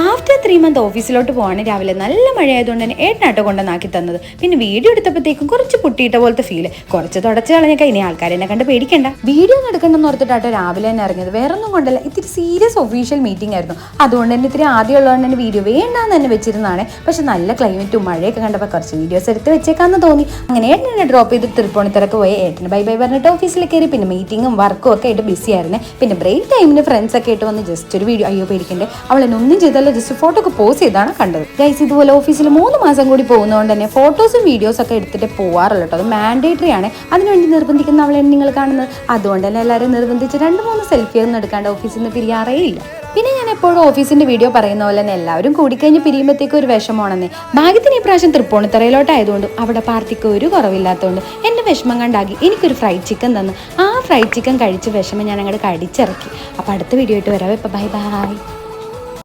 After 3 months ഓഫീസിലോട്ട് പോവാണ്. രാവിലെ നല്ല മഴയായതുകൊണ്ട് തന്നെ ഏട്ടനാട്ടോ കൊണ്ടുവന്നാക്കി തന്നത്. പിന്നെ വീഡിയോ എടുത്തപ്പോഴത്തേക്കും കുറച്ച് പൊട്ടിയിട്ട പോലത്തെ ഫീല്. കുറച്ച് തുടച്ച് കളഞ്ഞൊക്കെ ഇനി ആൾക്കാരെന്നെ കണ്ട് പേടിക്കണ്ട. വീഡിയോ എടുക്കണമെന്ന് ഓർത്തിട്ടാട്ടോ രാവിലെ തന്നെ ഇറങ്ങിയത്. വേറെ ഒന്നും കൊണ്ടല്ല, ഇത്തിരി സീരിയസ് ഒഫീഷ്യൽ മീറ്റിംഗ് ആയിരുന്നു. അതുകൊണ്ട് തന്നെ ഇത്തിരി ആദ്യമുള്ളതുകൊണ്ട് തന്നെ വീഡിയോ വേണ്ടാന്ന് തന്നെ വെച്ചിരുന്നതാണ്. പക്ഷെ നല്ല ക്ലൈമറ്റും മഴയൊക്കെ കണ്ടപ്പോൾ കുറച്ച് വീഡിയോസ് എടുത്ത് വെച്ചേക്കാന്ന് തോന്നി. അങ്ങനെ ഏട്ടനെ ഡ്രോപ്പ് ചെയ്ത് തൃപ്പൂണിത്തറക്ക് പോയി. ഏട്ടന് ബൈ ബൈ പറഞ്ഞിട്ട് ഓഫീസിൽ കയറി. പിന്നെ മീറ്റിങ്ങും വർക്കും ഒക്കെ ആയിട്ട് ബിസി ആയിരുന്നു. പിന്നെ ബ്രേക്ക് ടൈമിന് ഫ്രണ്ട്സ് ഒക്കെ ആയിട്ട് വന്ന് ജസ്റ്റ് ഒരു വീഡിയോ, അയ്യോ പേടിക്കണ്ടേ, അവൾ എന്നെ ഒന്നും ചെയ്തല്ല, ജസ്റ്റ് ഫോട്ടോ ഒക്കെ പോസ്റ്റ് ചെയ്താണ് കണ്ടത്. ഗൈസ്, ഇതുപോലെ ഓഫീസിൽ 3 മാസം കൂടി പോകുന്നതുകൊണ്ട് തന്നെ ഫോട്ടോസും വീഡിയോസ് ഒക്കെ എടുത്തിട്ട് പോവാറുള്ളൂ കേട്ടോ. അത് മാൻഡേറ്ററി ആണ്. അതിനുവേണ്ടി നിർബന്ധിക്കുന്ന അവളെ നിങ്ങൾ കാണുന്നത്. അതുകൊണ്ട് തന്നെ എല്ലാവരും നിർബന്ധിച്ച് 2-3 സെൽഫി ഒന്നും എടുക്കാണ്ട് ഓഫീസിൽ നിന്ന് പിരിയാറേ ഇല്ല. പിന്നെ ഞാൻ എപ്പോഴും ഓഫീസിന്റെ വീഡിയോ പറയുന്ന പോലെ തന്നെ എല്ലാവരും കൂടിക്കഴിഞ്ഞ് പിരിയുമ്പോഴത്തേക്കും ഒരു വിഷമമാണെന്നേ. ഭാഗ്യത്തിന് ഈ പ്രാവശ്യം തൃപ്പൂണിത്തറയിലോട്ടായതുകൊണ്ടും അവിടെ പാർട്ടിക്ക് ഒരു കുറവില്ലാത്തതുകൊണ്ട് എൻ്റെ വിഷമം കണ്ടാക്കി എനിക്കൊരു ഫ്രൈഡ് ചിക്കൻ തന്നു. ആ ഫ്രൈഡ് ചിക്കൻ കഴിച്ച വിഷമം ഞാൻ അങ്ങോട്ട് കടിച്ചിറക്കി. അപ്പോൾ അടുത്ത വീഡിയോ ആയിട്ട് വരാം. ഇപ്പോൾ ബൈ ബൈ.